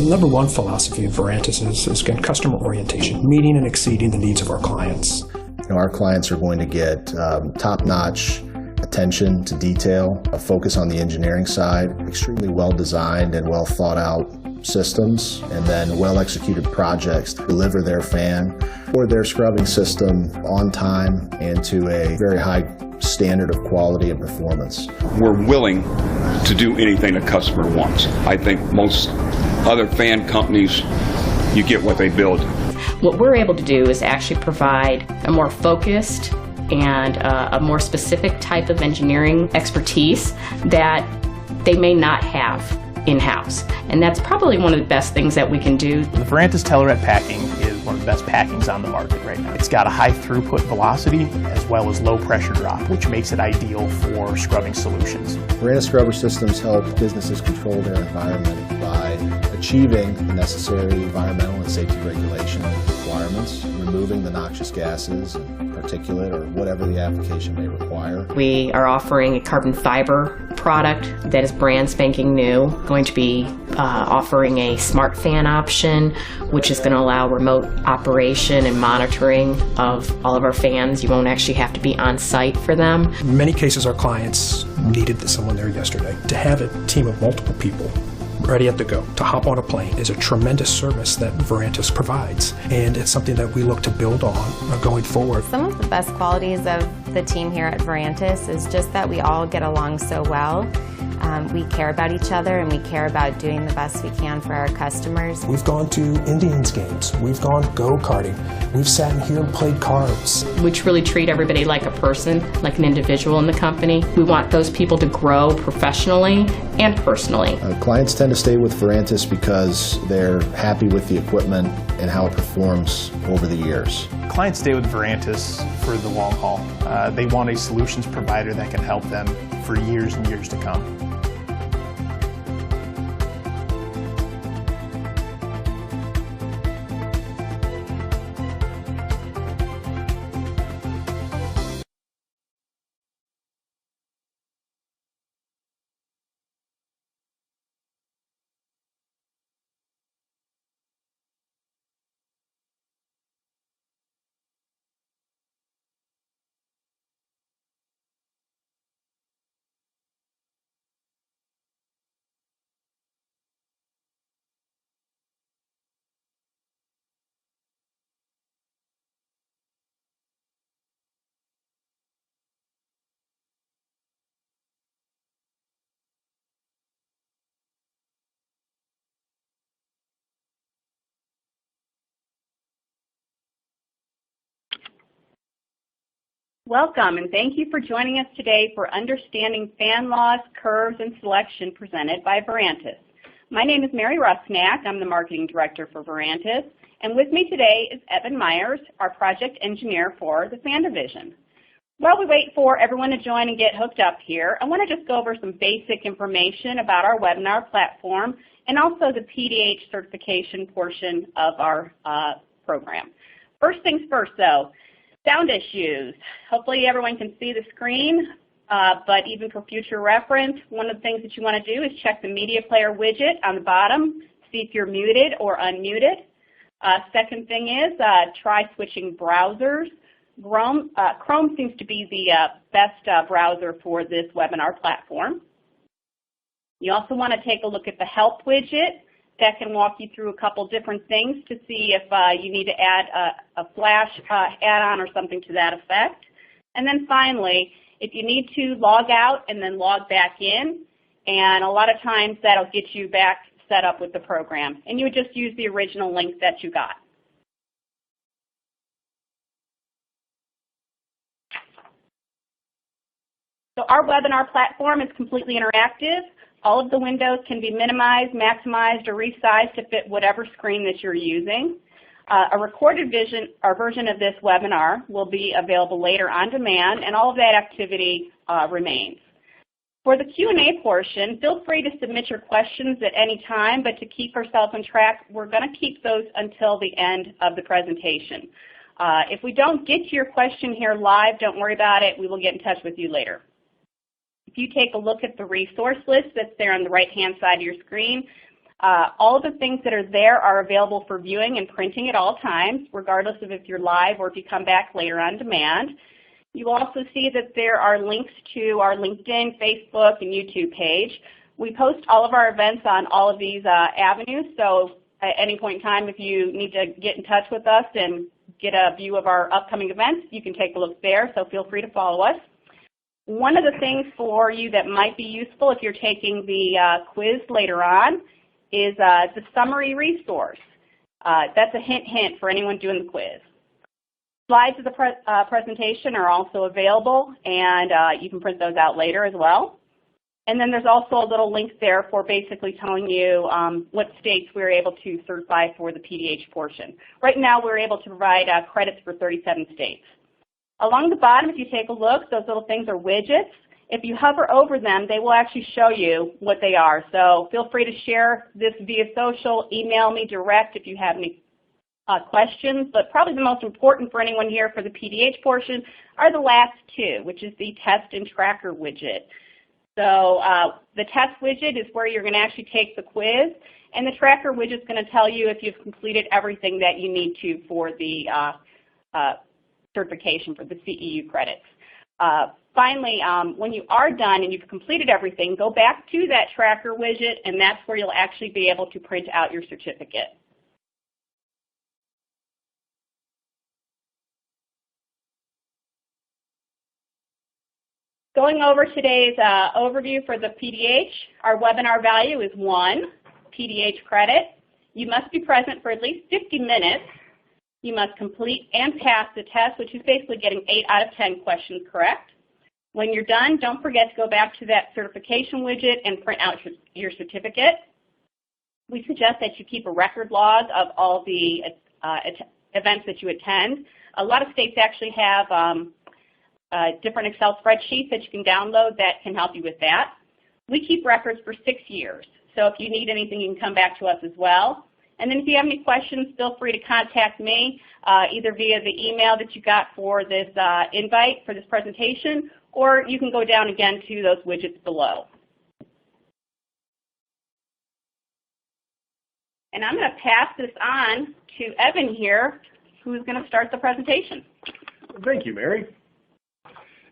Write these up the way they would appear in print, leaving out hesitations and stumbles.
The number one philosophy of Verantis is again, customer orientation, meeting and exceeding the needs of our clients. Our clients are going to get top-notch attention to detail, a focus on the engineering side, extremely well-designed and well-thought-out systems, and then well-executed projects to deliver their fan or their scrubbing system on time and to a very high standard of quality and performance. We're willing to do anything a customer wants. I think most other fan companies, you get what they build. What we're able to do is actually provide a more focused and a more specific type of engineering expertise that they may not have in-house. And that's probably one of the best things that we can do. The Verantis Tellerette packing is one of the best packings on the market right now. It's got a high throughput velocity as well as low pressure drop, which makes it ideal for scrubbing solutions. Verantis scrubber systems help businesses control their environment by achieving the necessary environmental and safety regulation requirements, removing the noxious gases and particulate or whatever the application may require. We are offering a carbon fiber product that is brand spanking new. Going to be offering a smart fan option, which is going to allow remote operation and monitoring of all of our fans. You won't actually have to be on site for them. In many cases, our clients needed someone there yesterday. To have a team of multiple people ready at the go, to hop on a plane, is a tremendous service that Verantis provides, and it's something that we look to build on going forward. Some of the best qualities of the team here at Verantis is just that we all get along so well. We care about each other and we care about doing the best we can for our customers. We've gone to Indians games, we've gone go-karting, we've sat in here and played cards. We truly treat everybody like a person, like an individual in the company. We want those people to grow professionally and personally. Clients tend to stay with Verantis because they're happy with the equipment and how it performs over the years. Clients stay with Verantis for the long haul. They want a solutions provider that can help them for years and years to come. Welcome, and thank you for joining us today for Understanding Fan Laws, Curves, and Selection presented by Verantis. My name is Mary Rusnak. I'm the Marketing Director for Verantis, and with me today is Evan Myers, our Project Engineer for the Fan Division. While we wait for everyone to join and get hooked up here, I want to just go over some basic information about our webinar platform and also the PDH certification portion of our program. First things first, though. Sound issues. Hopefully everyone can see the screen, but even for future reference, one of the things that you want to do is check the media player widget on the bottom, see if you're muted or unmuted. Second thing is try switching browsers. Chrome seems to be the best browser for this webinar platform. You also want to take a look at the help widget. That can walk you through a couple different things to see if you need to add a Flash add-on or something to that effect. And then finally, if you need to log out and then log back in, and a lot of times that'll get you back set up with the program. And you would just use the original link that you got. So our webinar platform is completely interactive. All of the windows can be minimized, maximized, or resized to fit whatever screen that you're using. A recorded version of this webinar will be available later on demand, and all of that activity remains. For the Q&A portion, feel free to submit your questions at any time, but to keep ourselves on track, we're going to keep those until the end of the presentation. If we don't get to your question here live, don't worry about it. We will get in touch with you later. If you take a look at the resource list that's there on the right-hand side of your screen, All of the things that are there are available for viewing and printing at all times, regardless of if you're live or if you come back later on demand. You will also see that there are links to our LinkedIn, Facebook, and YouTube page. We post all of our events on all of these avenues, so at any point in time, if you need to get in touch with us and get a view of our upcoming events, you can take a look there, so feel free to follow us. One of the things for you that might be useful if you're taking the quiz later on is the summary resource. That's a hint for anyone doing the quiz. Slides of the presentation are also available, and you can print those out later as well. And then there's also a little link there for basically telling you what states we're able to certify for the PDH portion. Right now we're able to provide credits for 37 states. Along the bottom, if you take a look, those little things are widgets. If you hover over them, they will actually show you what they are. So feel free to share this via social, email me direct if you have any questions. But probably the most important for anyone here for the PDH portion are the last two, which is the test and tracker widget. So the test widget is where you're going to actually take the quiz, and the tracker widget is going to tell you if you've completed everything that you need to for the certification for the CEU credits. Finally, when you are done and you've completed everything, go back to that tracker widget, and that's where you'll actually be able to print out your certificate. Going over today's overview for the PDH, our webinar value is 1 PDH credit. You must be present for at least 50 minutes. You must complete and pass the test, which is basically getting 8 out of 10 questions correct. When you're done, don't forget to go back to that certification widget and print out your certificate. We suggest that you keep a record log of all the events that you attend. A lot of states actually have different Excel spreadsheets that you can download that can help you with that. We keep records for 6 years, so if you need anything, you can come back to us as well. And then if you have any questions, feel free to contact me either via the email that you got for this invite for this presentation, or you can go down again to those widgets below. And I'm going to pass this on to Evan here, who's going to start the presentation. Thank you, Mary.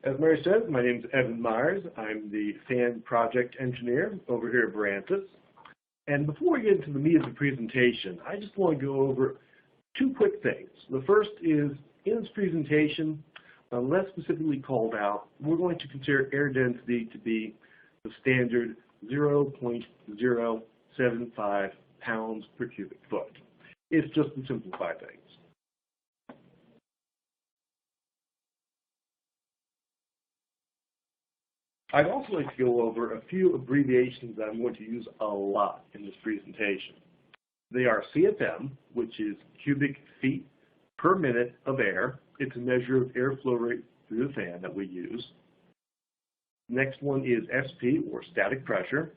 As Mary said, my name is Evan Myers. I'm the fan project engineer over here at Verantis. And before we get into the meat of the presentation, I just want to go over 2 quick things. The first is, in this presentation, unless specifically called out, we're going to consider air density to be the standard 0.075 pounds per cubic foot. It's just to simplify things. I'd also like to go over a few abbreviations that I'm going to use a lot in this presentation. They are CFM, which is cubic feet per minute of air. It's a measure of airflow rate through the fan that we use. Next one is SP, or static pressure.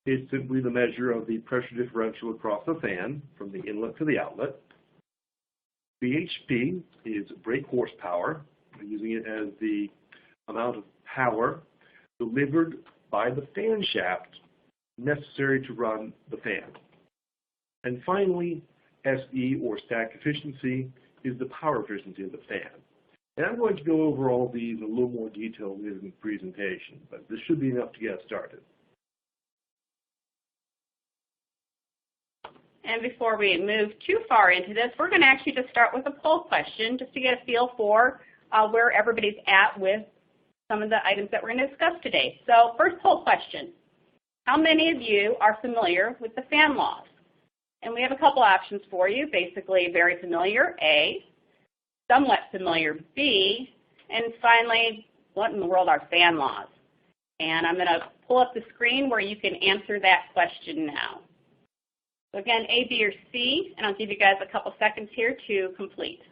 It's simply the measure of the pressure differential across the fan from the inlet to the outlet. BHP is brake horsepower. We're using it as the amount of power delivered by the fan shaft necessary to run the fan. And finally, SE, or static efficiency, is the power efficiency of the fan. And I'm going to go over all these in a little more detail later in the presentation, but this should be enough to get us started. And before we move too far into this, we're going to actually just start with a poll question just to get a feel for where everybody's at with some of the items that we're going to discuss today. So first poll question, how many of you are familiar with the fan laws? And we have a couple options for you, basically very familiar, A, somewhat familiar, B, and finally, what in the world are fan laws? And I'm going to pull up the screen where you can answer that question now. So again, A, B, or C, and I'll give you guys a couple seconds here to complete.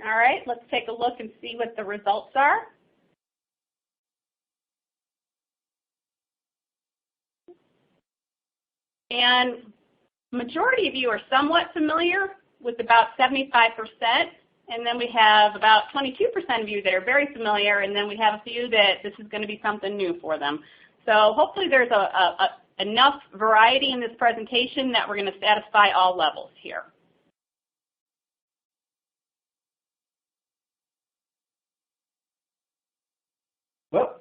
All right, let's take a look and see what the results are. And Majority of you are somewhat familiar with about 75%, and then we have about 22% of you that are very familiar, and then we have a few that this is going to be something new for them. So hopefully there's enough variety in this presentation that we're going to satisfy all levels here. Well,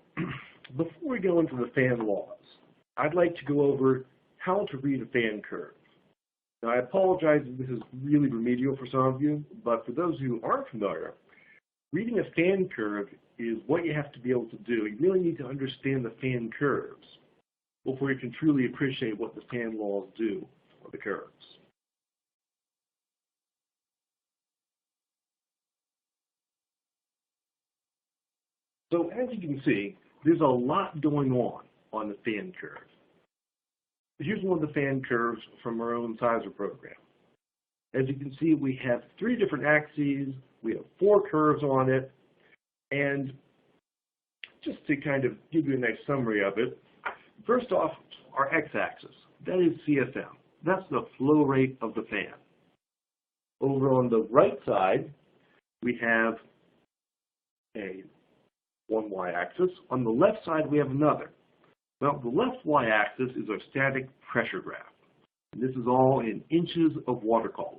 before we go into the fan laws, I'd like to go over how to read a fan curve. Now, I apologize if this is really remedial for some of you, but for those who aren't familiar, reading a fan curve is what you have to be able to do. You really need to understand the fan curves before you can truly appreciate what the fan laws do for the curves. So as you can see, there's a lot going on the fan curve. Here's one of the fan curves from our own sizer program. As you can see, we have 3 different axes, we have 4 curves on it, and just to kind of give you a nice summary of it, first off, our x-axis, that is CFM. That's the flow rate of the fan. Over on the right side, we have one y-axis. On the left side, we have another. Well, the left y-axis is our static pressure graph. And this is all in inches of water column.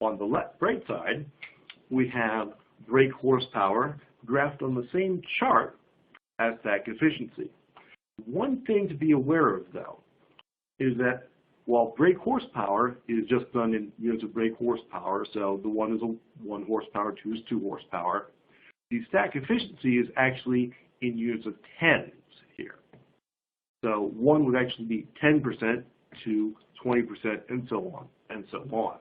On the right side, we have brake horsepower graphed on the same chart as stack efficiency. One thing to be aware of, though, is that while brake horsepower is just done in units of brake horsepower, so the 1 is 1 horsepower, 2 is 2 horsepower, the stack efficiency is actually in units of tens here. So 1 would actually be 10% to 20% and so on and so on.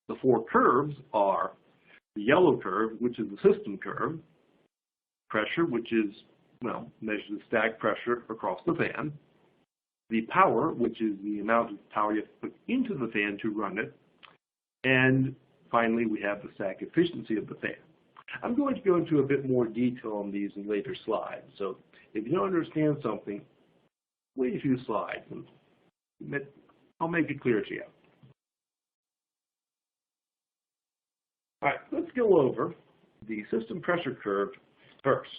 The 4 curves are the yellow curve, which is the system curve, pressure, which is, well, measures the stack pressure across the fan, the power, which is the amount of power you have to put into the fan to run it, and finally we have the stack efficiency of the fan. I'm going to go into a bit more detail on these in later slides, so if you don't understand something, wait a few slides and I'll make it clear to you. All right, let's go over the system pressure curve first.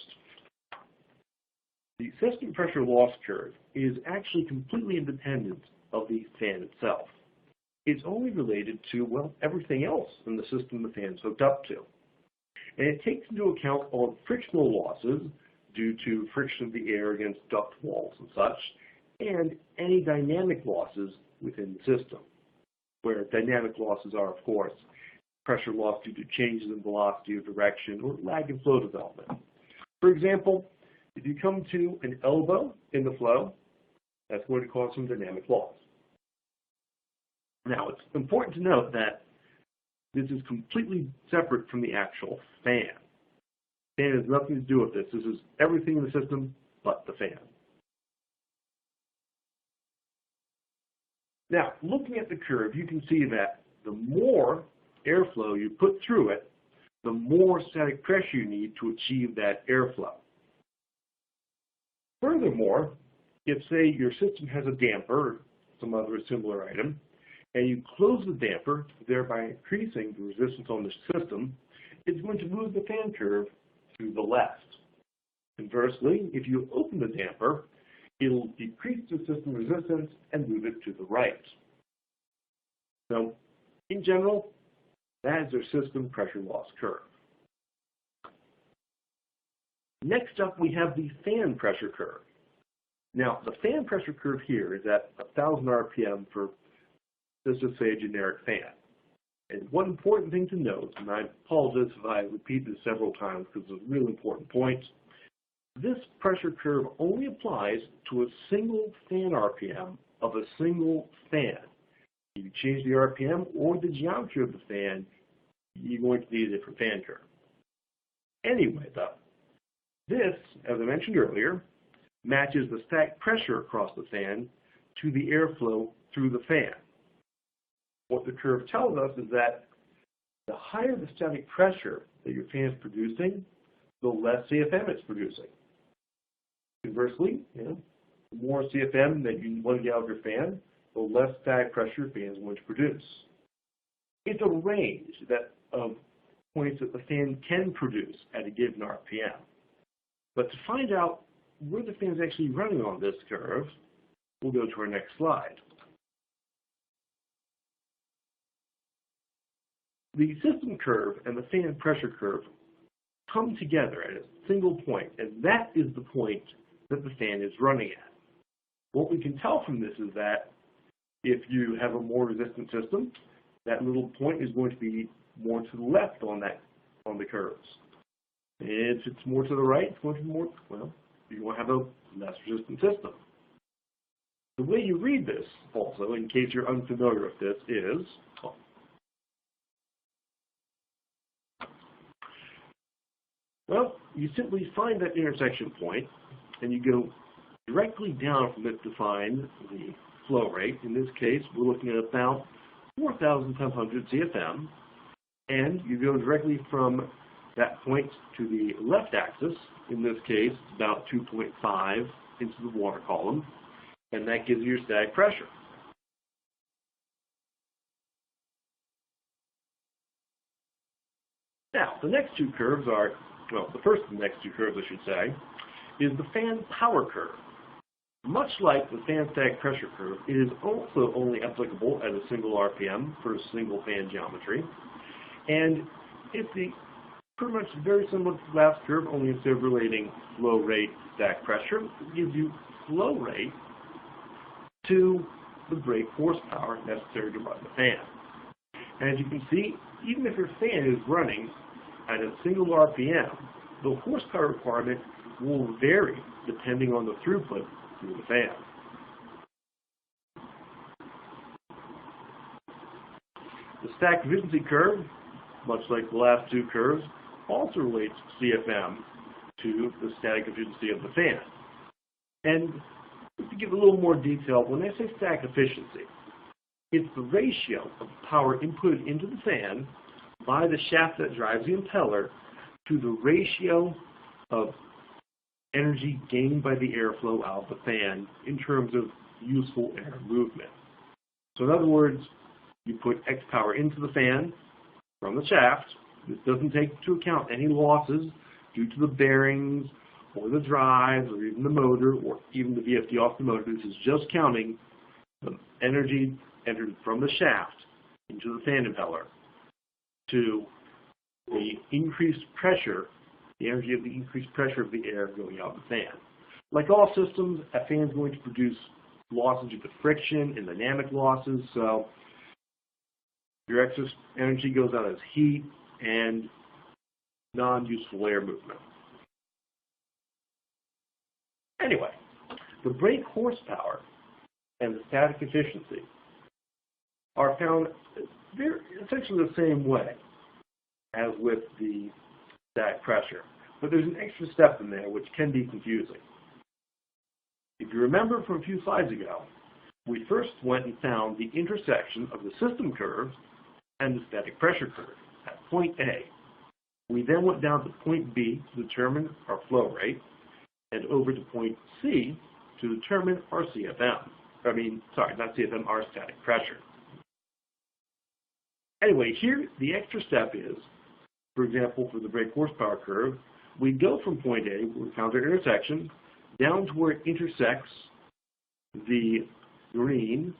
The system pressure loss curve is actually completely independent of the fan itself. It's only related to, well, everything else in the system the fan's hooked up to. And it takes into account all the frictional losses due to friction of the air against duct walls and such, and any dynamic losses within the system, where dynamic losses are, of course, pressure loss due to changes in velocity or direction or lag in flow development. For example, if you come to an elbow in the flow, that's going to cause some dynamic loss. Now, it's important to note that this is completely separate from the actual fan. Fan has nothing to do with this. This is everything in the system but the fan. Now, looking at the curve, you can see that the more airflow you put through it, the more static pressure you need to achieve that airflow. Furthermore, if, say, your system has a damper or some other similar item, and you close the damper, thereby increasing the resistance on the system, it's going to move the fan curve to the left. Conversely, if you open the damper, it'll decrease the system resistance and move it to the right. So, in general, that is our system pressure loss curve. Next up, we have the fan pressure curve. Now, the fan pressure curve here is at 1,000 RPM for, let's just say, a generic fan. And one important thing to note, and I apologize if I repeat this several times because it's a really important point, this pressure curve only applies to a single fan RPM of a single fan. If you change the RPM or the geometry of the fan, you're going to need a different fan curve. Anyway, though, this, as I mentioned earlier, matches the stack pressure across the fan to the airflow through the fan. What the curve tells us is that the higher the static pressure that your fan is producing, the less CFM it's producing. Conversely, The more CFM that you want to get out of your fan, the less static pressure your fan is going to produce. It's a range of points that the fan can produce at a given RPM. But to find out where the fan is actually running on this curve, we'll go to our next slide. The system curve and the fan pressure curve come together at a single point, and that is the point that the fan is running at. What we can tell from this is that if you have a more resistant system, that little point is going to be more to the left on the curves. If it's more to the right, it's going to be more, well, you're going to have a less resistant system. The way you read this, also, in case you're unfamiliar with this, is well, you simply find that intersection point, and you go directly down from it to find the flow rate. In this case, we're looking at about 4,700 CFM, and you go directly from that point to the left axis. In this case, about 2.5 into the water column, and that gives you your static pressure. Now, the next two curves are, well, the first of the next two curves, I should say, is the fan power curve. Much like the fan static pressure curve, it is also only applicable at a single RPM for a single fan geometry. And it's pretty much very similar to the last curve, only instead of relating flow rate to static pressure, it gives you flow rate to the brake horsepower necessary to run the fan. And as you can see, even if your fan is running at a single RPM, the horsepower requirement will vary depending on the throughput through the fan. The static efficiency curve, much like the last two curves, also relates CFM to the static efficiency of the fan. And just to give a little more detail, when I say static efficiency, it's the ratio of power input into the fan by the shaft that drives the impeller to the ratio of energy gained by the airflow out of the fan in terms of useful air movement. So in other words, you put X power into the fan from the shaft. This doesn't take into account any losses due to the bearings or the drives or even the motor or even the VFD off the motor. This is just counting the energy entered from the shaft into the fan impeller to the increased pressure, the energy of the increased pressure of the air going out of the fan. Like all systems, a fan is going to produce losses due to friction and dynamic losses, so your excess energy goes out as heat and non-useful air movement. Anyway, the brake horsepower and the static efficiency are found essentially the same way as with the static pressure. But there's an extra step in there which can be confusing. If you remember from a few slides ago, we first went and found the intersection of the system curve and the static pressure curve at point A. We then went down to point B to determine our flow rate, and over to point C to determine our CFM. Our static pressure. Anyway, here the extra step is, for example, for the brake horsepower curve, we go from point A, where we found our intersection, down to where it intersects the green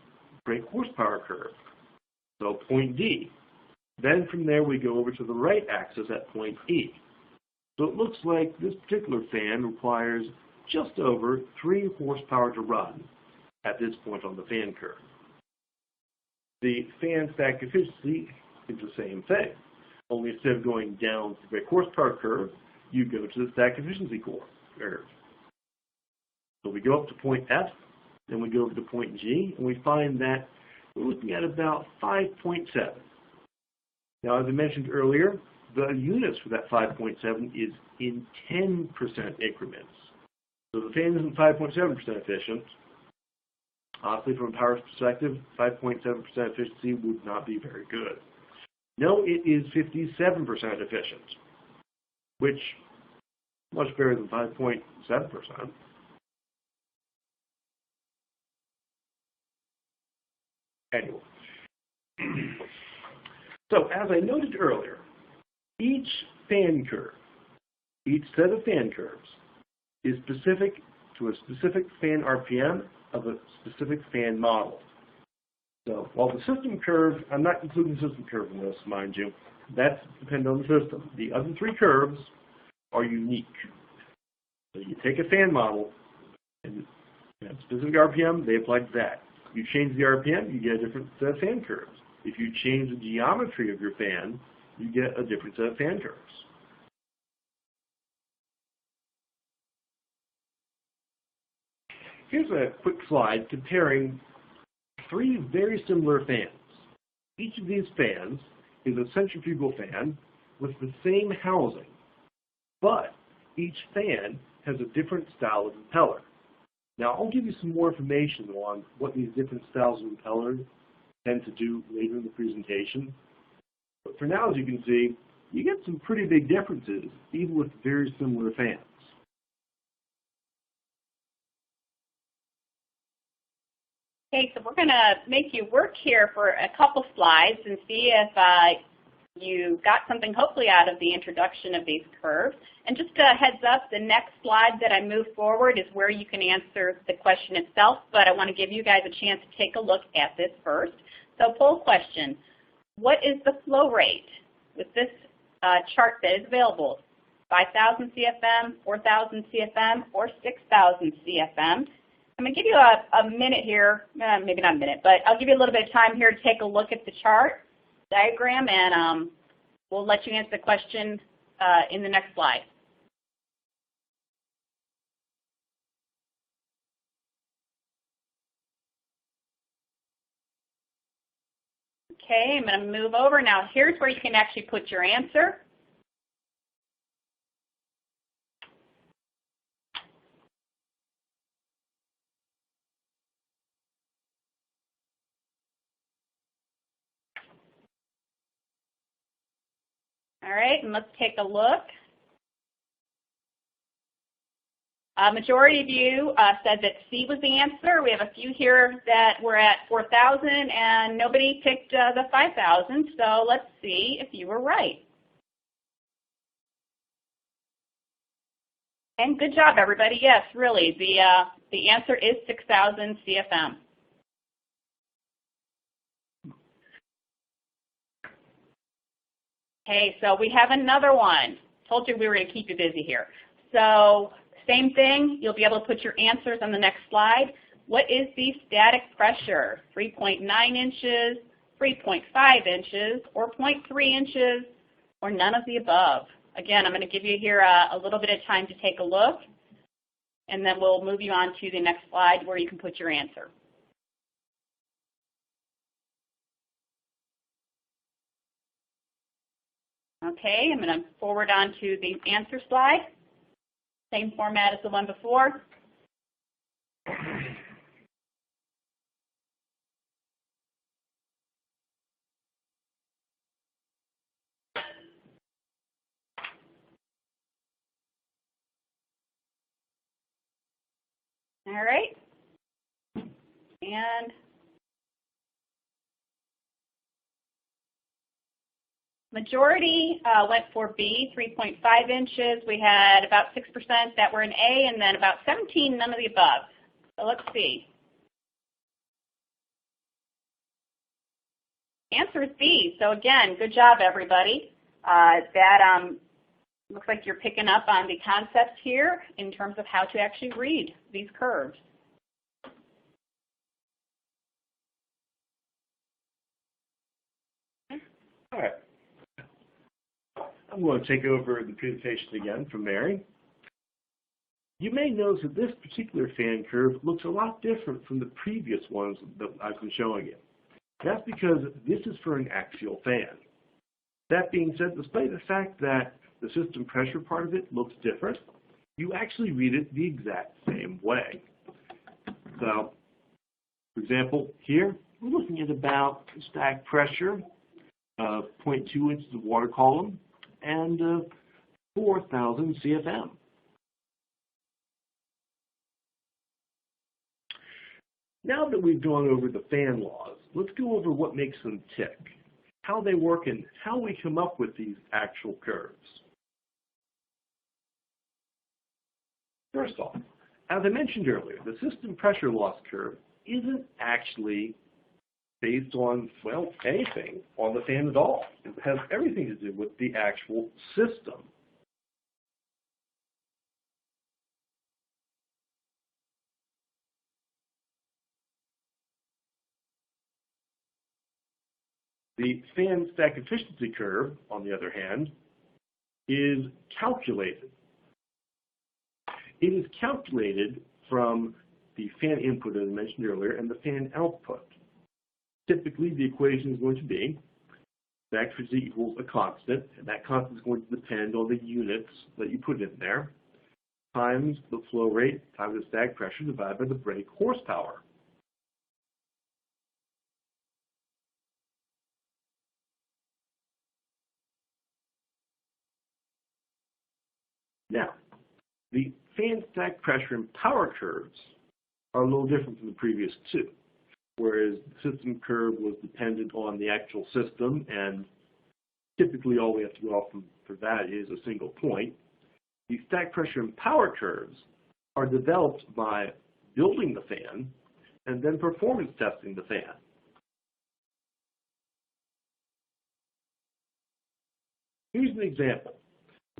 brake horsepower curve, so point D. Then from there we go over to the right axis at point E. So it looks like this particular fan requires just over 3 horsepower to run at this point on the fan curve. The fan static efficiency is the same thing, only instead of going down the brake horsepower curve, you go to the static efficiency curve. So we go up to point F, then we go over to point G, and we find that we're looking at about 5.7. Now, as I mentioned earlier, the units for that 5.7 is in 10% increments. So the fan isn't 5.7% efficient. Honestly, from a power perspective, 5.7% efficiency would not be very good. No, it is 57% efficient, which is much better than 5.7%. annual. So as I noted earlier, each fan curve, each set of fan curves is specific to a specific fan RPM of a specific fan model. So while the system curve, I'm not including the system curve in this, mind you, that's dependent on the system. The other three curves are unique. So you take a fan model and you have specific RPM, they apply to that. You change the RPM, you get a different set of fan curves. If you change the geometry of your fan, you get a different set of fan curves. Here's a quick slide comparing three very similar fans. Each of these fans is a centrifugal fan with the same housing, but each fan has a different style of impeller. Now, I'll give you some more information on what these different styles of impeller tend to do later in the presentation. But for now, as you can see, you get some pretty big differences, even with very similar fans. Okay, so we're going to make you work here for a couple slides and see if you got something hopefully out of the introduction of these curves. And just a heads up, the next slide that I move forward is where you can answer the question itself, but I want to give you guys a chance to take a look at this first. So poll question, what is the flow rate with this chart that is available? 5,000 CFM, 4,000 CFM, or 6,000 CFM? I'm going to give you a minute here, maybe not a minute, but I'll give you a little bit of time here to take a look at the chart diagram, and we'll let you answer the question in the next slide. Okay, I'm going to move over. Now here's where you can actually put your answer. All right, and let's take a look. Majority of you said that C was the answer. We have a few here that were at 4,000, and nobody picked the 5,000, so let's see if you were right. And good job, everybody. Yes, really, the answer is 6,000 CFM. Okay, so we have another one. Told you we were going to keep you busy here. So same thing, you'll be able to put your answers on the next slide. What is the static pressure? 3.9 inches, 3.5 inches, or 0.3 inches, or none of the above? Again, I'm going to give you here a little bit of time to take a look, and then we'll move you on to the next slide where you can put your answer. Okay, I'm going to forward on to the answer slide. Same format as the one before. All right. And majority went for B, 3.5 inches. We had about 6% that were in A, and then about 17 none of the above. So let's see. Answer is B. So again, good job, everybody. That looks like you're picking up on the concepts here in terms of how to actually read these curves. All right. I'm going to take over the presentation again from Mary. You may notice that this particular fan curve looks a lot different from the previous ones that I've been showing you. That's because this is for an axial fan. That being said, despite the fact that the system pressure part of it looks different, you actually read it the exact same way. So, for example, here we're looking at about stack pressure of 0.2 inches of water column and 4,000 CFM. Now that we've gone over the fan laws, let's go over what makes them tick, how they work, and how we come up with these actual curves. First off, as I mentioned earlier, the system pressure loss curve isn't actually based on, well, anything on the fan at all. It has everything to do with the actual system. The fan stack efficiency curve, on the other hand, is calculated. It is calculated from the fan input, as I mentioned earlier, and the fan output. Typically, the equation is going to be stack efficiency equals a constant, and that constant is going to depend on the units that you put in there, times the flow rate times the stack pressure divided by the brake horsepower. Now, the fan stack pressure and power curves are a little different from the previous two. Whereas the system curve was dependent on the actual system, and typically all we have to go off for that is a single point. The stack pressure and power curves are developed by building the fan and then performance testing the fan. Here's an example.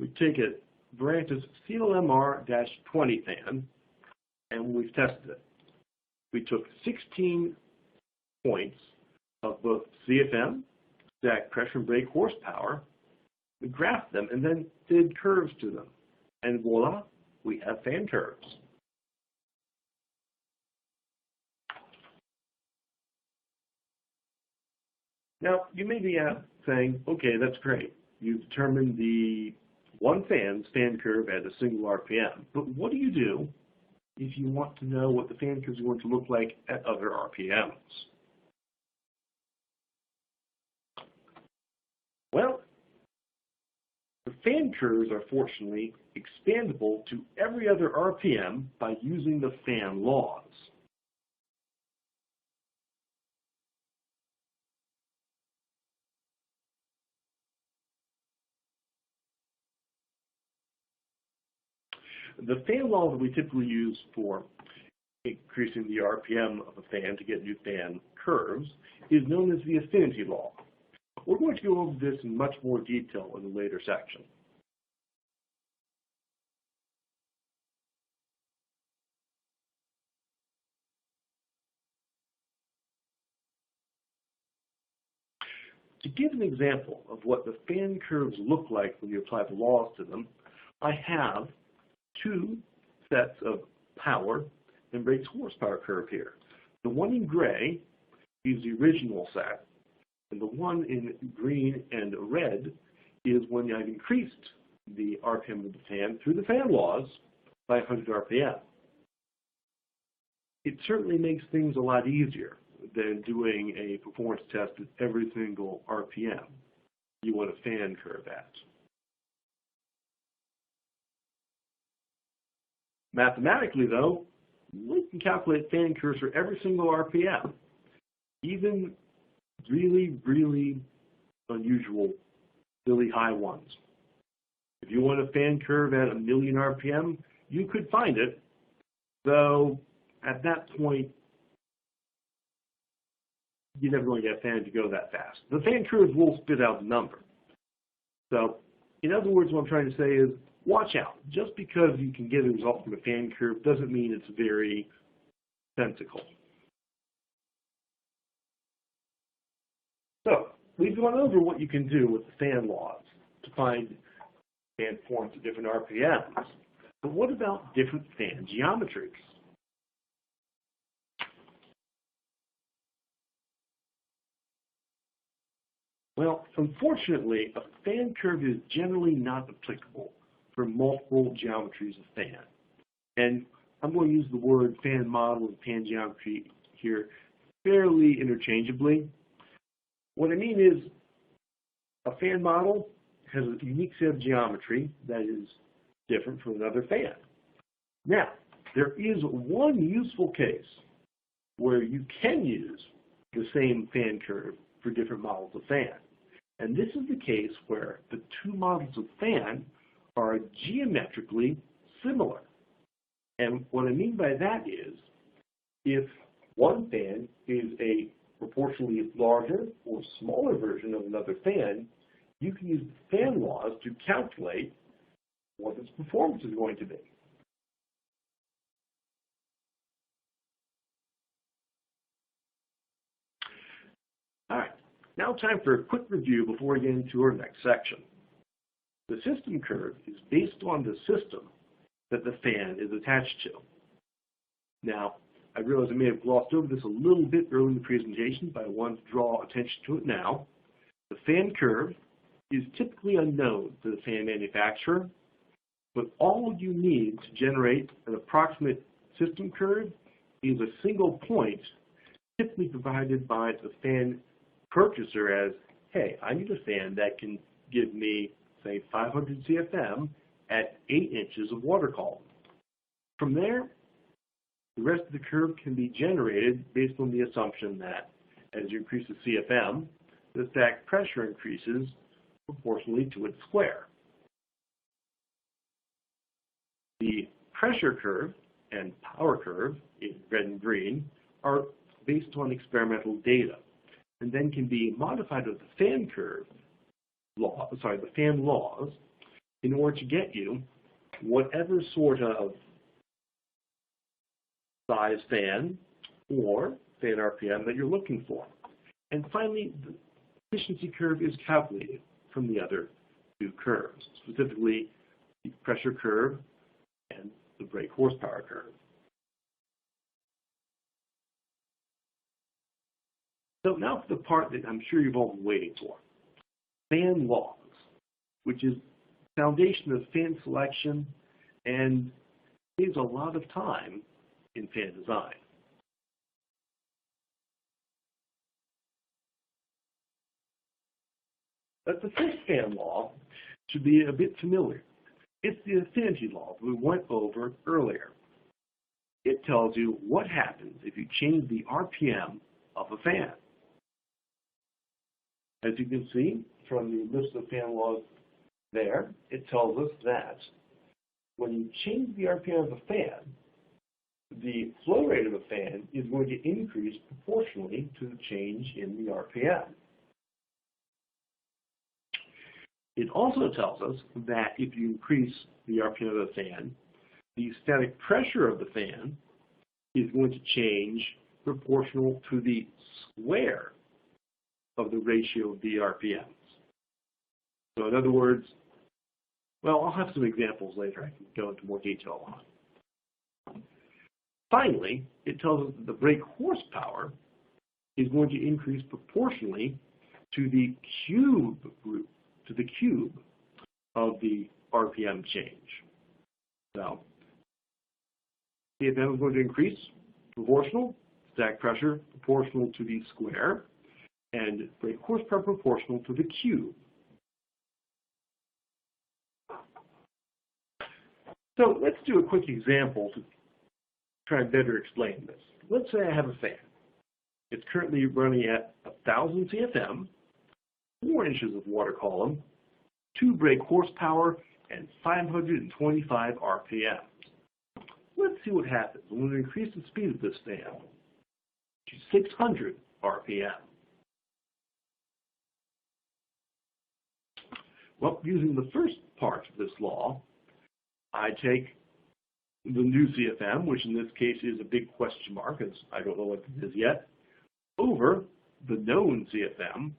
We take a Verantis CLMR-20 fan, and we've tested it. We took 16 points of both CFM, stack pressure and brake horsepower, we graphed them and then did curves to them. And voila, we have fan curves. Now, you may be saying, okay, that's great. You've determined the one fan's fan curve at a single RPM. But what do you do if you want to know what the fan curves are going to look like at other RPMs? Well, the fan curves are fortunately expandable to every other RPM by using the fan laws. The fan law that we typically use for increasing the RPM of a fan to get new fan curves is known as the affinity law. We're going to go over this in much more detail in a later section. To give an example of what the fan curves look like when you apply the laws to them, I have two sets of power and brake horsepower curve here. The one in gray is the original set, and the one in green and red is when I've increased the RPM of the fan through the fan laws by 100 RPM. It certainly makes things a lot easier than doing a performance test at every single RPM you want a fan curve at. Mathematically, though, we can calculate fan curves for every single RPM, even really, really unusual, really high ones. If you want a fan curve at 1,000,000 RPM, you could find it, though at that point, you're never going to get a fan to go that fast. The fan curves will spit out the number. So, in other words, what I'm trying to say is, watch out. Just because you can get a result from a fan curve doesn't mean it's very sensical. So, we've gone over what you can do with the fan laws to find fan forms at different RPMs. But what about different fan geometries? Well, unfortunately, a fan curve is generally not applicable for multiple geometries of fan. And I'm going to use the word fan model and fan geometry here fairly interchangeably. What I mean is a fan model has a unique set of geometry that is different from another fan. Now, there is one useful case where you can use the same fan curve for different models of fan. And this is the case where the two models of fan are geometrically similar. And what I mean by that is, if one fan is a proportionally larger or smaller version of another fan, you can use the fan laws to calculate what its performance is going to be. All right, now time for a quick review before we get into our next section. The system curve is based on the system that the fan is attached to. Now, I realize I may have glossed over this a little bit early in the presentation, but I want to draw attention to it now. The fan curve is typically unknown to the fan manufacturer, but all you need to generate an approximate system curve is a single point typically provided by the fan purchaser as, hey, I need a fan that can give me, say, 500 CFM at 8 inches of water column. From there, the rest of the curve can be generated based on the assumption that as you increase the CFM, the stack pressure increases proportionally to its square. The pressure curve and power curve in red and green are based on experimental data and then can be modified with the fan curve law, the fan laws, in order to get you whatever sort of size fan or fan RPM that you're looking for. And finally, the efficiency curve is calculated from the other two curves, specifically the pressure curve and the brake horsepower curve. So now for the part that I'm sure you've all been waiting for, fan laws, which is the foundation of fan selection and saves a lot of time in fan design. But the first fan law should be a bit familiar. It's the affinity law we went over earlier. It tells you what happens if you change the RPM of a fan. As you can see from the list of fan laws there, it tells us that when you change the RPM of a fan, the flow rate of a fan is going to increase proportionally to the change in the RPM. It also tells us that if you increase the RPM of the fan, the static pressure of the fan is going to change proportional to the square of the ratio of the RPMs. So in other words, well, I'll have some examples later I can go into more detail on. Finally, it tells us that the brake horsepower is going to increase proportionally to the cube of the RPM change. So, CFM is going to increase proportional, stack pressure proportional to the square, and brake horsepower proportional to the cube. So let's do a quick example to try and better explain this. Let's say I have a fan. It's currently running at 1,000 CFM, 4 inches of water column, 2 brake horsepower, and 525 RPM. Let's see what happens when we increase the speed of this fan to 600 RPM. Well, using the first part of this law, I take the new CFM, which in this case is a big question mark, as I don't know what it is yet, over the known CFM,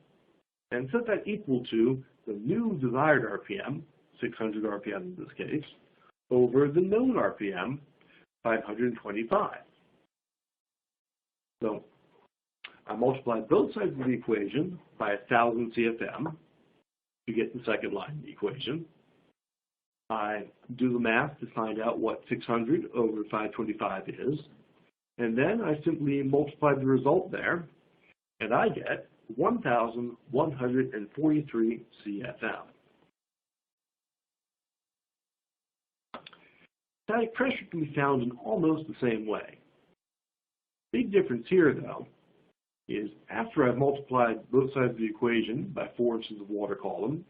and set that equal to the new desired RPM, 600 RPM in this case, over the known RPM, 525. So I multiply both sides of the equation by 1,000 CFM to get the second line of the equation. I do the math to find out what 600 over 525 is, and then I simply multiply the result there, and I get 1,143 CFM. Static pressure can be found in almost the same way. Big difference here, though, is after I've multiplied both sides of the equation by 4 inches of water column,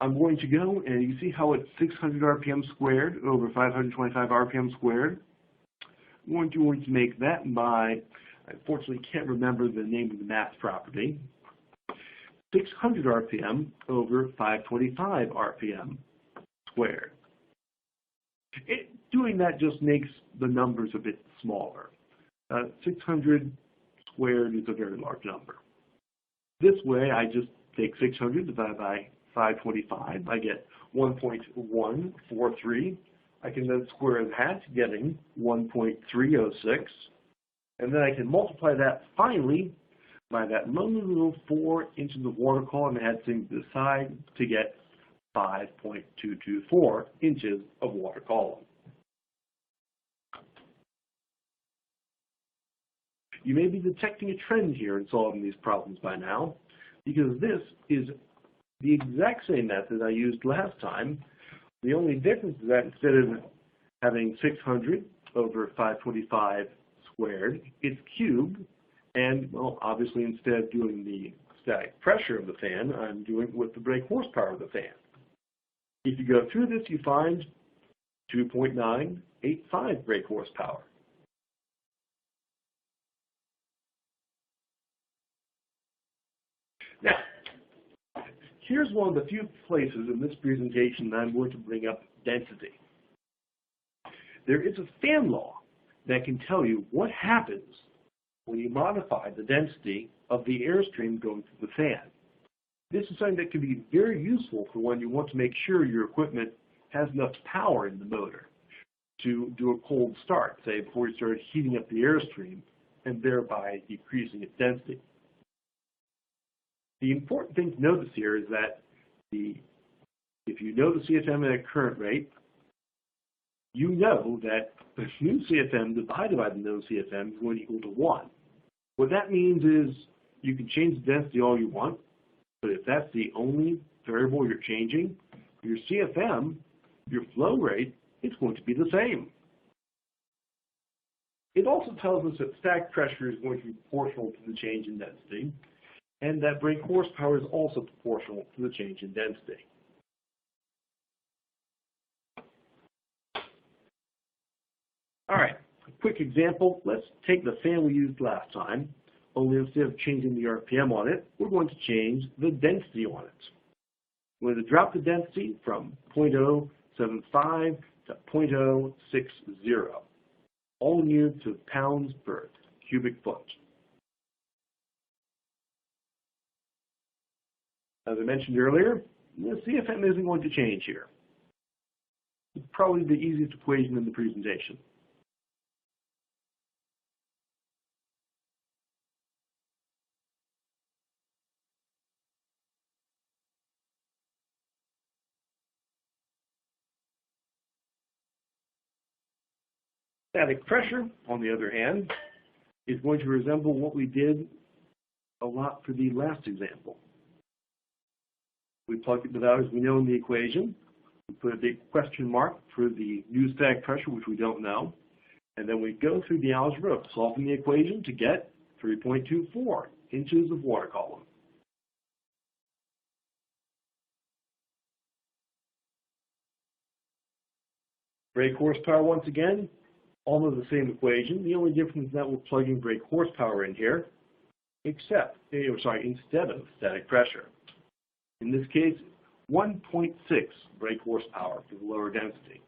I'm going to go, and you see how it's 600 RPM squared over 525 RPM squared? I'm going to make that my, I unfortunately can't remember the name of the math property, 600 RPM over 525 RPM squared. Doing that just makes the numbers a bit smaller. 600 squared is a very large number. This way, I just take 600 divided by 525. I get 1.143. I can then square that, getting 1.306. And then I can multiply that finally by that lonely little 4 inches of water column and add things to the side to get 5.224 inches of water column. You may be detecting a trend here in solving these problems by now, because this is the exact same method I used last time. The only difference is that instead of having 600 over 525 squared, it's cubed, and, well, obviously instead of doing the static pressure of the fan, I'm doing it with the brake horsepower of the fan. If you go through this, you find 2.985 brake horsepower. Now, here's one of the few places in this presentation that I'm going to bring up density. There is a fan law that can tell you what happens when you modify the density of the airstream going through the fan. This is something that can be very useful for when you want to make sure your equipment has enough power in the motor to do a cold start, say before you start heating up the airstream, and thereby decreasing its density. The important thing to notice here is that if you know the CFM at a current rate, you know that the new CFM divided by the known CFM is going to equal to 1. What that means is you can change the density all you want, but if that's the only variable you're changing, your CFM, your flow rate, is going to be the same. It also tells us that stack pressure is going to be proportional to the change in density, and that brake horsepower is also proportional to the change in density. All right, a quick example. Let's take the fan we used last time, only instead of changing the RPM on it, we're going to change the density on it. We're going to drop the density from 0.075 to 0.060, all new to pounds per cubic foot. As I mentioned earlier, the CFM isn't going to change here. It's probably the easiest equation in the presentation. Static pressure, on the other hand, is going to resemble what we did a lot for the last example. We plug the values we know in the equation. We put a big question mark for the new static pressure, which we don't know. And then we go through the algebra of solving the equation to get 3.24 inches of water column. Brake horsepower, once again, almost the same equation. The only difference is that we're plugging brake horsepower in here, instead of static pressure. In this case, 1.6 brake horsepower for the lower density.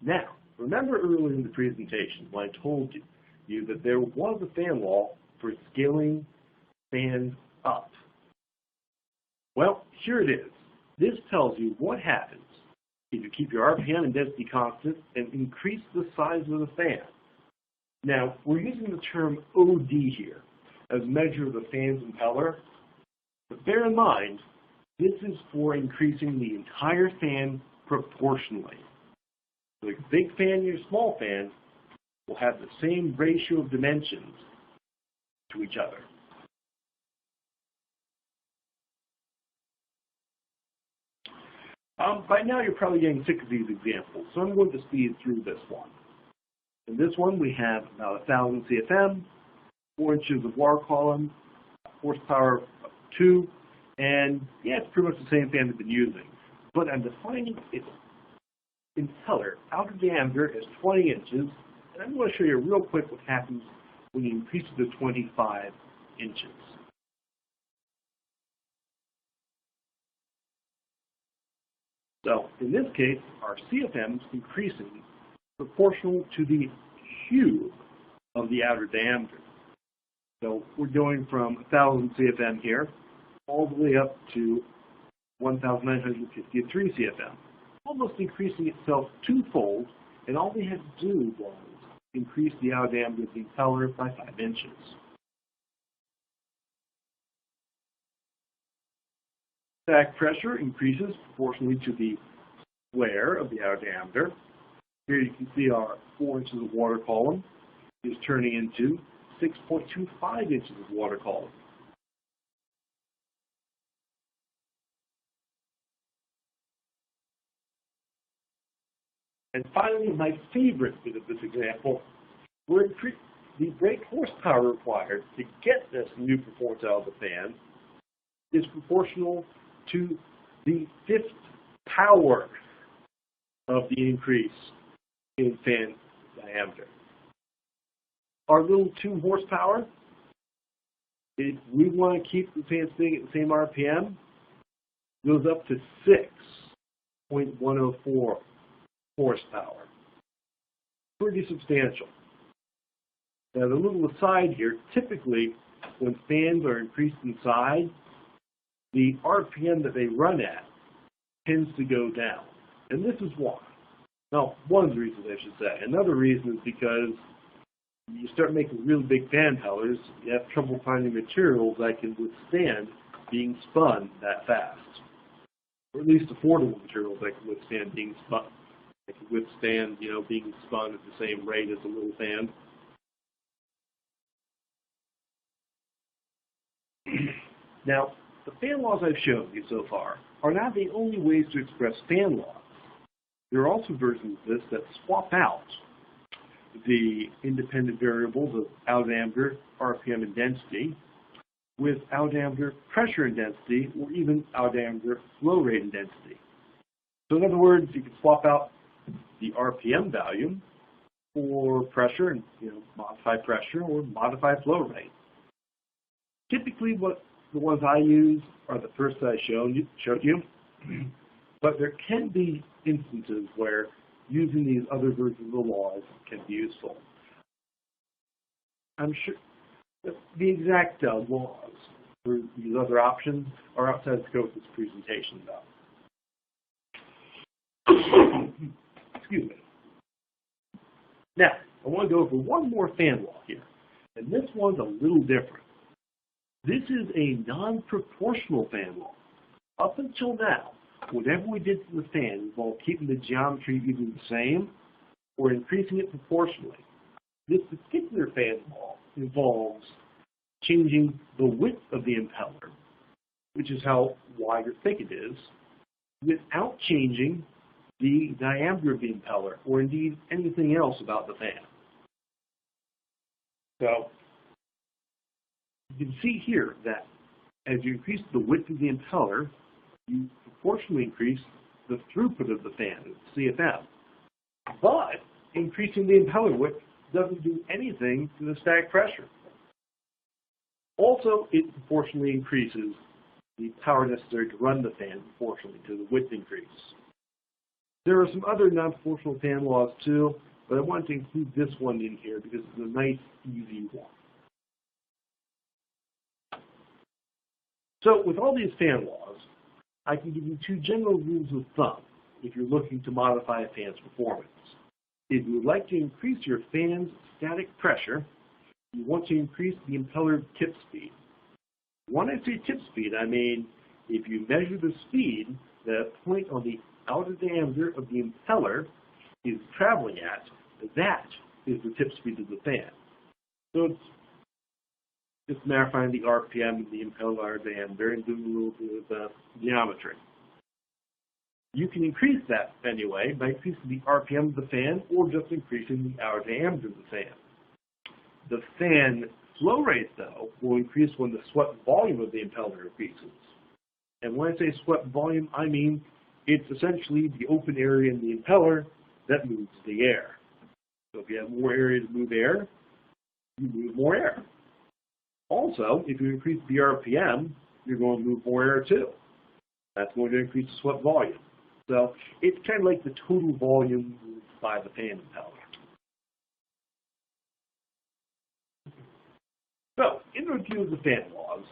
Now, remember earlier in the presentation when I told you that there was a fan law for scaling fans up. Well, here it is. This tells you what happens if you keep your RPM and density constant and increase the size of the fan. Now, we're using the term OD here as a measure of the fan's impeller, but bear in mind, this is for increasing the entire fan proportionally. So your big fan and your small fan will have the same ratio of dimensions to each other. By now you're probably getting sick of these examples, so I'm going to speed through this one. In this one we have about 1,000 CFM, 4 inches of water column, horsepower of 2, and yeah, it's pretty much the same fan we've been using. But I'm defining its impeller outer diameter as 20 inches, and I'm going to show you real quick what happens when you increase it to 25 inches. So in this case, our CFM is increasing proportional to the cube of the outer diameter. So we're going from 1,000 CFM here all the way up to 1,953 CFM, almost increasing itself twofold, and all we had to do was increase the outer diameter of the impeller by 5 inches. Stack pressure increases proportionally to the square of the outer diameter. Here you can see our 4 inches of water column is turning into 6.25 inches of water column. And finally, my favorite bit of this example, where the brake horsepower required to get this new performance out of the fan is proportional to the 5th power of the increase in fan diameter. Our little 2 horsepower, if we want to keep the fan spinning at the same RPM, goes up to 6.104 horsepower. Pretty substantial. Now, the little aside here, typically when fans are increased in size, the RPM that they run at tends to go down. And this is why. Now, one of the reasons I should say. Another reason is because you start making really big fan impellers, you have trouble finding materials that can withstand being spun that fast. Or at least affordable materials that can withstand being spun. They can withstand, being spun at the same rate as a little fan. Now, the fan laws I've shown you so far are not the only ways to express fan laws. There are also versions of this that swap out the independent variables of outer diameter, RPM, and density with outer diameter pressure and density, or even outer diameter flow rate and density. So in other words, you can swap out the RPM value for pressure and modify pressure or modify flow rate. Typically, the ones I use are the first that I showed you, but there can be instances where using these other versions of the laws can be useful. I'm sure that the exact laws for these other options are outside the scope of this presentation, though. Excuse me. Now, I want to go over one more fan law here, and this one's a little different. This is a non-proportional fan law. Up until now, whatever we did to the fan involved keeping the geometry either the same or increasing it proportionally. This particular fan law involves changing the width of the impeller, which is how wide or thick it is, without changing the diameter of the impeller, or indeed anything else about the fan. So, you can see here that as you increase the width of the impeller, you proportionally increase the throughput of the fan, CFM. But increasing the impeller width doesn't do anything to the stack pressure. Also, it proportionally increases the power necessary to run the fan proportionally to the width increase. There are some other non-proportional fan laws too, but I wanted to include this one in here because it's a nice, easy one. So with all these fan laws, I can give you 2 general rules of thumb if you're looking to modify a fan's performance. If you would like to increase your fan's static pressure, you want to increase the impeller tip speed. When I say tip speed, I mean if you measure the speed that a point on the outer diameter of the impeller is traveling at, that is the tip speed of the fan. So it's just a matter of finding the RPM of the impeller diameter and doing a little bit of geometry. You can increase that anyway by increasing the RPM of the fan or just increasing the outer diameter of the fan. The fan flow rate, though, will increase when the swept volume of the impeller increases. And when I say swept volume, I mean it's essentially the open area in the impeller that moves the air. So if you have more area to move air, you move more air. Also, if you increase the RPM, you're going to move more air too. That's going to increase the swept volume. So it's kind of like the total volume moved by the fan impeller. So, in review of the fan laws,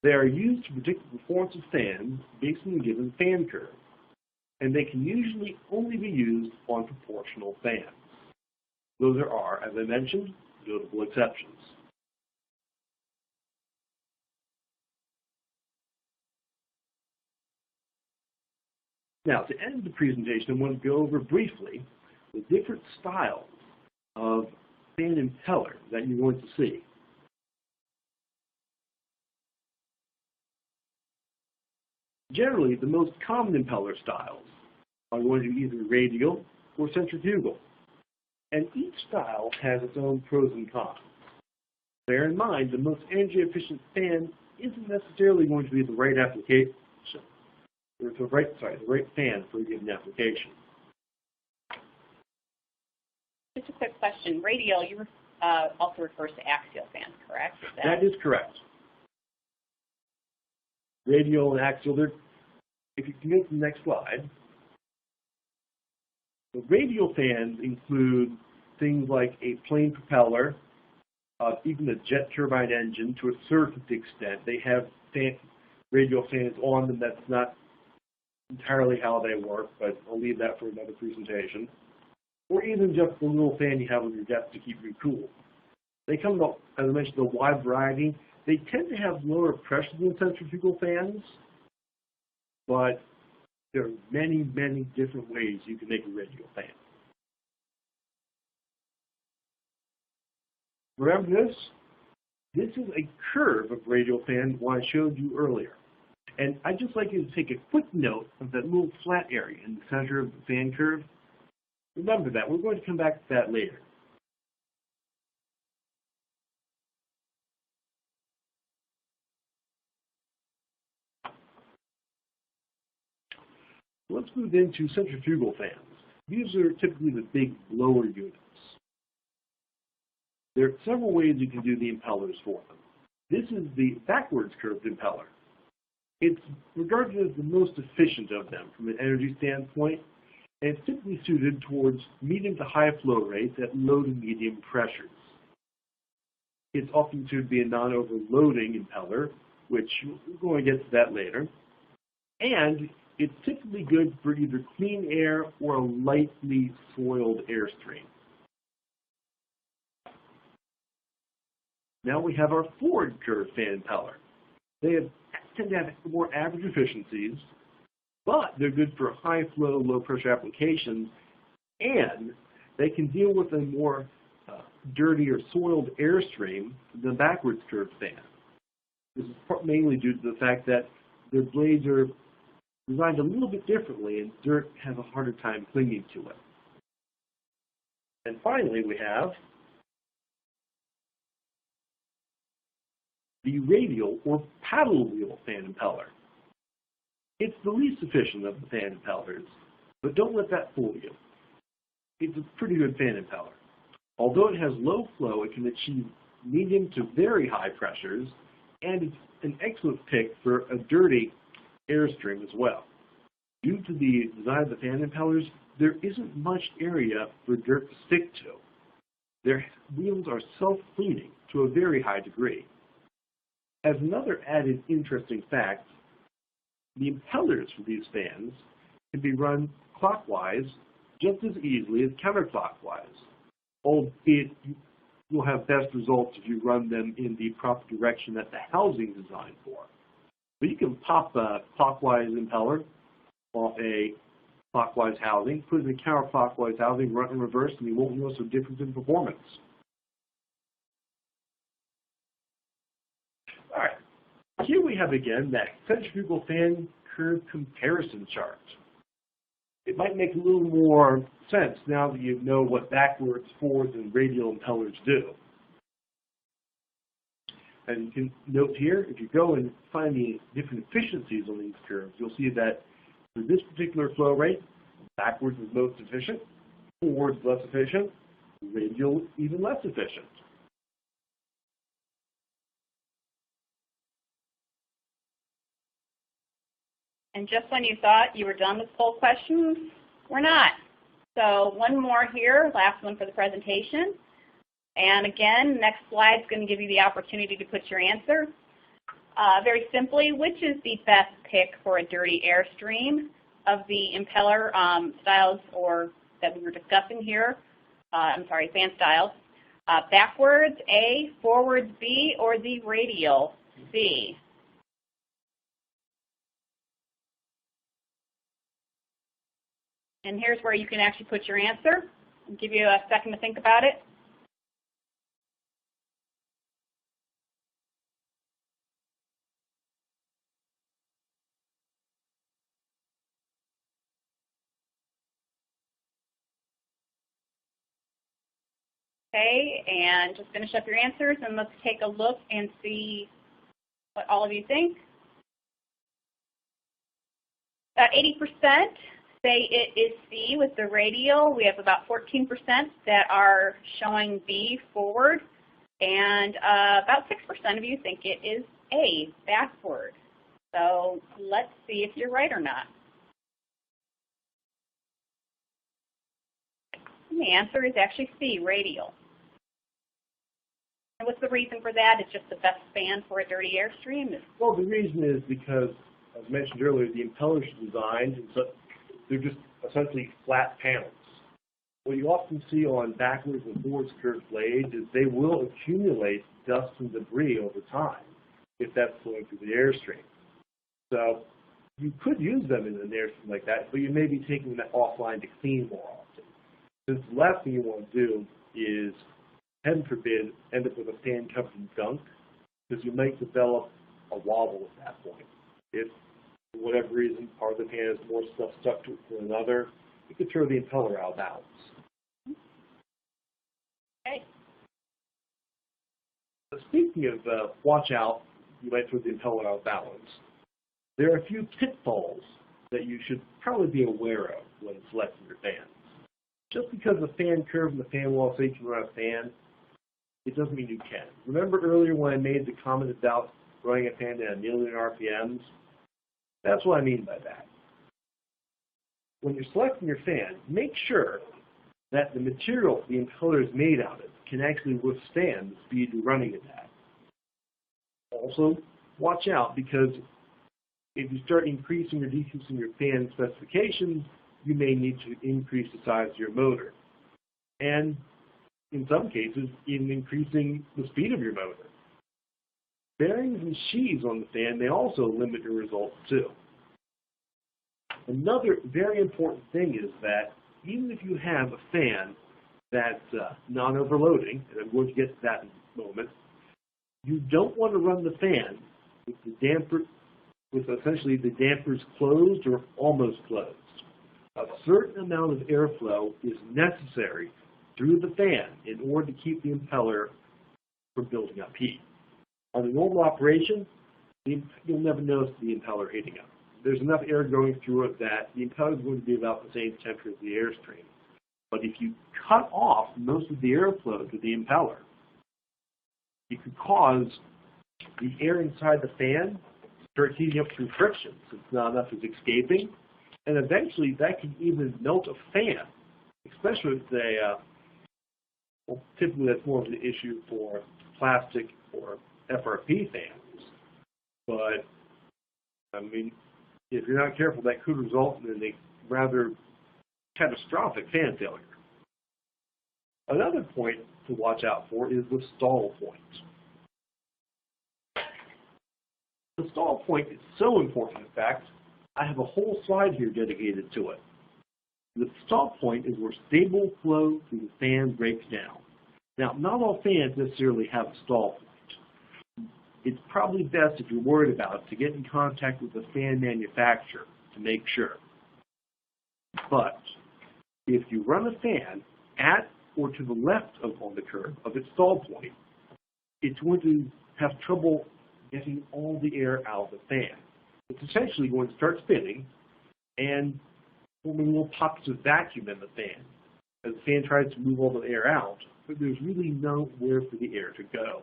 they are used to predict the performance of fans based on a given fan curve, and they can usually only be used on proportional fans. Though there are, as I mentioned, notable exceptions. Now, to end the presentation, I want to go over briefly the different styles of fan impeller that you're going to see. Generally, the most common impeller styles are going to be either radial or centrifugal, and each style has its own pros and cons. Bear in mind, the most energy-efficient fan isn't necessarily going to be the right application, or the right fan for a given application. Just a quick question. Radial, you also refers to axial fans, correct? That is correct. Radial and axial, if you can go to the next slide. The radial fans include things like a plane propeller, even a jet turbine engine to a certain extent. They have radial fans on them. That's not entirely how they work, but I'll leave that for another presentation. Or even just the little fan you have on your desk to keep you cool. They come, as I mentioned, a wide variety. They tend to have lower pressure than centrifugal fans, but there are many, many different ways you can make a radial fan. Remember this? This is a curve of radial fan one I showed you earlier. And I'd just like you to take a quick note of that little flat area in the center of the fan curve. Remember that. We're going to come back to that later. Let's move into centrifugal fans. These are typically the big blower units. There are several ways you can do the impellers for them. This is the backwards curved impeller. It's regarded as the most efficient of them from an energy standpoint, and it's typically suited towards medium to high flow rates at low to medium pressures. It's often considered to be a non-overloading impeller, which we're going to get to that later. And it's typically good for either clean air or a lightly soiled airstream. Now we have our forward curved fan impeller. They tend to have more average efficiencies, but they're good for high flow, low pressure applications, and they can deal with a more dirty or soiled airstream than backwards curved fan. This is mainly due to the fact that their blades are designed a little bit differently, and dirt has a harder time clinging to it. And finally, we have the radial or paddle wheel fan impeller. It's the least efficient of the fan impellers, but don't let that fool you. It's a pretty good fan impeller. Although it has low flow, it can achieve medium to very high pressures, and it's an excellent pick for a dirty airstream as well. Due to the design of the fan impellers, there isn't much area for dirt to stick to. Their wheels are self-cleaning to a very high degree. As another added interesting fact, the impellers for these fans can be run clockwise just as easily as counterclockwise, albeit you'll have best results if you run them in the proper direction that the housing is designed for. But you can pop a clockwise impeller off a clockwise housing, put it in a counterclockwise housing, run in reverse, and you won't notice a difference in performance. All right, here we have again that centrifugal fan curve comparison chart. it might make a little more sense now that you know what backwards, forwards, and radial impellers do. And you can note here, if you go and find the different efficiencies on these curves, you'll see that for this particular flow rate, backwards is most efficient, forwards less efficient, radial even less efficient. And just when you thought you were done with poll questions, we're not. So one more here, last one for the presentation. And again, next slide is going to give you the opportunity to put your answer. Very simply, which is the best pick for a dirty airstream of the impeller styles or that we were discussing here? Fan styles. Backwards, A, forwards, B, or the radial, C? And here's where you can actually put your answer. I'll give you a second to think about it. Okay, and just finish up your answers, and let's take a look and see what all of you think. About 80% say it is C with the radial. We have about 14% that are showing B, forward, and about 6% of you think it is A, backward. So let's see if you're right or not. And the answer is actually C, radial. And what's the reason for that? It's just the best fan for a dirty airstream? Well, the reason is because, as mentioned earlier, the impellers are designed, and so they're just essentially flat panels. What you often see on backwards and forwards curved blades is they will accumulate dust and debris over time if that's flowing through the airstream. So you could use them in an airstream like that, but you may be taking them offline to clean more often. Since the last thing you want to do is, heaven forbid, end up with a fan covered in gunk, because you might develop a wobble at that point. If, for whatever reason, part of the fan has more stuff stuck to it than another, you could throw the impeller out of balance. Okay. So speaking of watch out, you might throw the impeller out of balance. There are a few pitfalls that you should probably be aware of when selecting your fans. Just because the fan curve and the fan wall say you can run a fan, it doesn't mean you can. Remember earlier when I made the comment about running a fan at 1,000,000 RPMs? That's what I mean by that. When you're selecting your fan, make sure that the material the impeller is made out of can actually withstand the speed you're running it at. Also, watch out, because if you start increasing or decreasing your fan specifications, you may need to increase the size of your motor. And in some cases, even increasing the speed of your motor. Bearings and sheaths on the fan may also limit your results too. Another very important thing is that even if you have a fan that's non-overloading, and I'm going to get to that in a moment, you don't want to run the fan with the damper, with essentially the dampers closed or almost closed. A certain amount of airflow is necessary through the fan in order to keep the impeller from building up heat. On a normal operation, you'll never notice the impeller heating up. There's enough air going through it that the impeller is going to be about the same temperature as the airstream. But if you cut off most of the airflow to the impeller, you could cause the air inside the fan to start heating up through friction, since not enough is escaping, and eventually that can even melt a fan, especially if they, well, typically that's more of an issue for plastic or FRP fans. But, I mean, if you're not careful, that could result in a rather catastrophic fan failure. Another point to watch out for is the stall point. The stall point is so important, in fact, I have a whole slide here dedicated to it. The stall point is where stable flow through the fan breaks down. Now, not all fans necessarily have a stall point. It's probably best, if you're worried about it, to get in contact with the fan manufacturer to make sure. But if you run a fan at or to the left on the curve of its stall point, it's going to have trouble getting all the air out of the fan. It's essentially going to start spinning and forming little pockets of vacuum in the fan as the fan tries to move all the air out, but there's really nowhere for the air to go.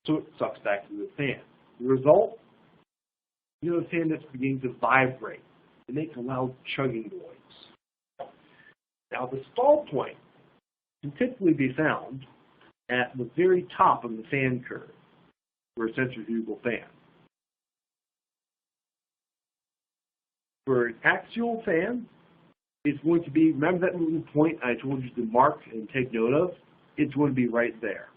So it sucks back to the fan. The result, you have a fan that's beginning to vibrate and make a loud chugging noise. Now the stall point can typically be found at the very top of the fan curve for a centrifugal fan. For an axial fan, it's going to be, remember that little point I told you to mark and take note of? It's going to be right there.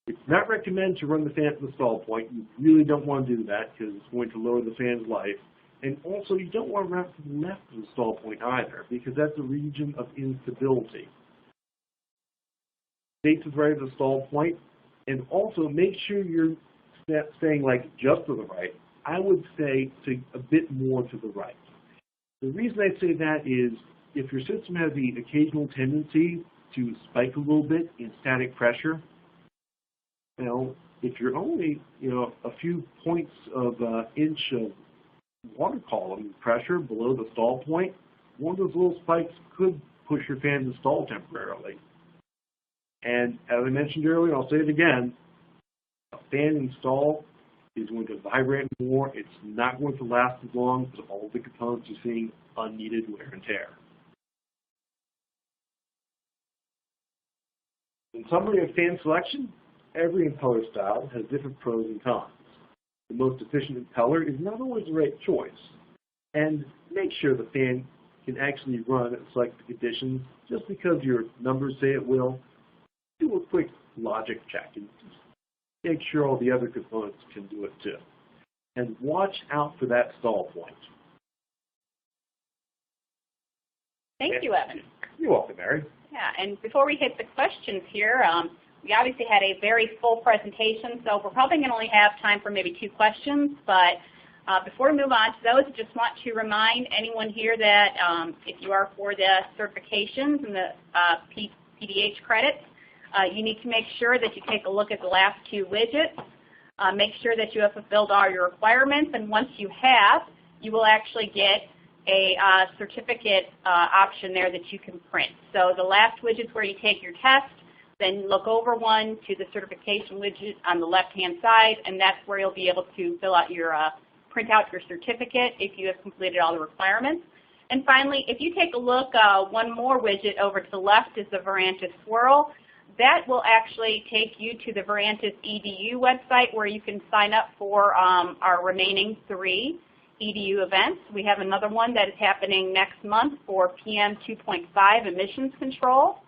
It's not recommended to run the fan at the stall point. You really don't want to do that because it's going to lower the fan's life. And also, you don't want to run to the left of the stall point either because that's a region of instability. Stay to the right of the stall point, and also make sure you're staying like just to the right. I would say to a bit more to the right. The reason I say that is if your system has the occasional tendency to spike a little bit in static pressure, if you're only a few points of inch of water column pressure below the stall point, one of those little spikes could push your fan to stall temporarily. And as I mentioned earlier, I'll say it again, a fan in stall is going to vibrate more. It's not going to last as long because all the components are seeing unneeded wear and tear. In summary of fan selection, every impeller style has different pros and cons. The most efficient impeller is not always the right choice. And make sure the fan can actually run at selected conditions. Just because your numbers say it will, do a quick logic check and just make sure all the other components can do it too. And watch out for that stall point. Thank you, Evan. You're welcome, Mary. Yeah, and before we hit the questions here, we obviously had a very full presentation, so we're probably going to only have time for maybe 2 questions. But before we move on to those, I just want to remind anyone here that if you are for the certifications and the PDH credits, you need to make sure that you take a look at the last 2 widgets. Make sure that you have fulfilled all your requirements, and once you have, you will actually get a certificate option there that you can print. So the last widget is where you take your test, then look over one to the certification widget on the left-hand side, and that's where you'll be able to fill out your, print out your certificate if you have completed all the requirements. And finally, if you take a look, one more widget over to the left is the Verantis Swirl. That will actually take you to the Verantis EDU website where you can sign up for our remaining 3 EDU events. We have another one that is happening next month for PM 2.5 emissions control,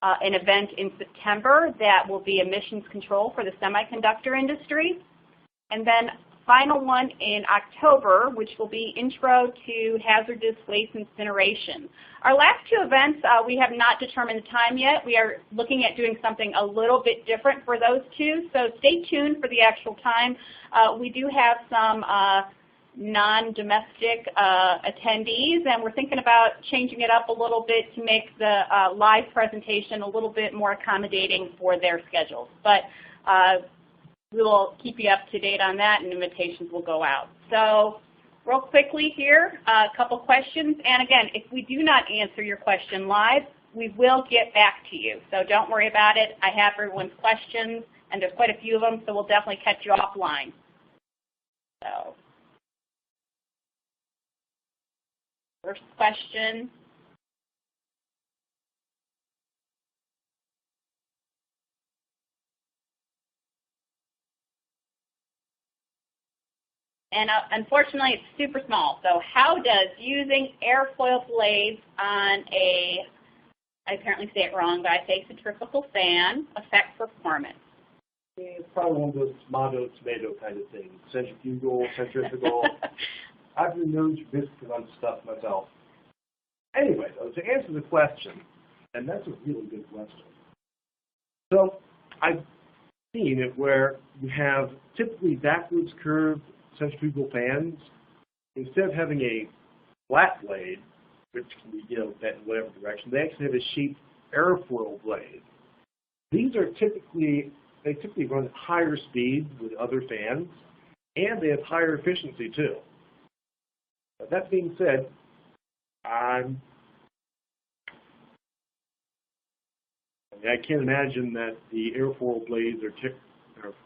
an event in September that will be emissions control for the semiconductor industry, and then final one in October, which will be Intro to Hazardous Waste Incineration. Our last 2 events, we have not determined the time yet. We are looking at doing something a little bit different for those 2, so stay tuned for the actual time. We do have some non-domestic attendees, and we're thinking about changing it up a little bit to make the live presentation a little bit more accommodating for their schedules. But we will keep you up to date on that, and invitations will go out. So real quickly here, a couple questions. And again, if we do not answer your question live, we will get back to you. So don't worry about it. I have everyone's questions, and there's quite a few of them, so we'll definitely catch you offline. So first question. And unfortunately, it's super small. So how does using airfoil blades on a, I apparently say it wrong, but I say centrifugal fan, affect performance? It's probably one of those tomato kind of things. Centrifugal, centrifugal. I've been known to biscuit on stuff myself. Anyway, though, to answer the question, and that's a really good question. So I've seen it where you have typically backwards curved centrifugal fans. Instead of having a flat blade, which can be, bent in whatever direction. They actually have a shaped airfoil blade. These are typically run at higher speeds with other fans, and they have higher efficiency too. But that being said, I can't imagine that the airfoil blades are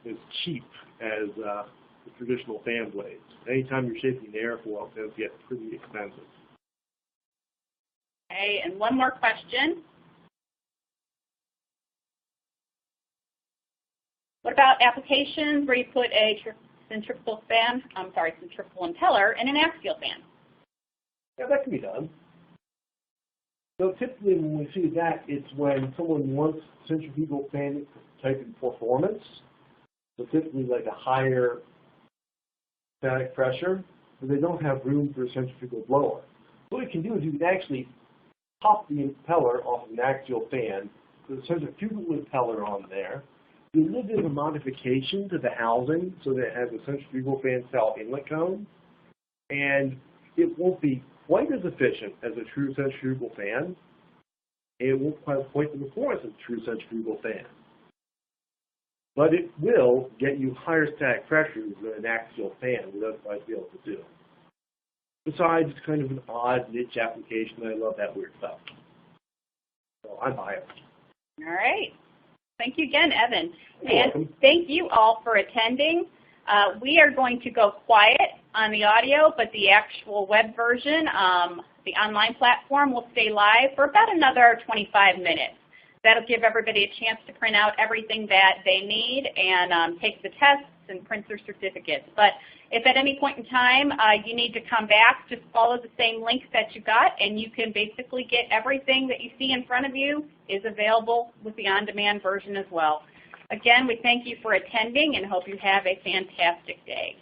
as cheap as the traditional fan blades. Anytime you're shaping the airfoil, it does get pretty expensive. Okay, and one more question. What about applications where you put a centrifugal impeller in an axial fan? Yeah, that can be done. So typically when we see that, it's when someone wants centrifugal fan type of performance, so typically like a higher static pressure, but they don't have room for a centrifugal blower. What you can do is you can actually pop the impeller off of an axial fan, put a centrifugal impeller on there, do a little bit of a modification to the housing so that it has a centrifugal fan style inlet cone, and it won't be quite as efficient as a true centrifugal fan. It won't have quite the performance of a true centrifugal fan. But it will get you higher static pressures than an axial fan would otherwise be able to do. Besides, it's kind of an odd niche application, and I love that weird stuff. So I'm biased. All right. Thank you again, Evan. You're welcome. Thank you all for attending. We are going to go quiet on the audio, but the actual web version, the online platform, will stay live for about another 25 minutes. That'll give everybody a chance to print out everything that they need and take the tests and print their certificates. But if at any point in time you need to come back, just follow the same links that you got, and you can basically get everything that you see in front of you is available with the on-demand version as well. Again, we thank you for attending and hope you have a fantastic day.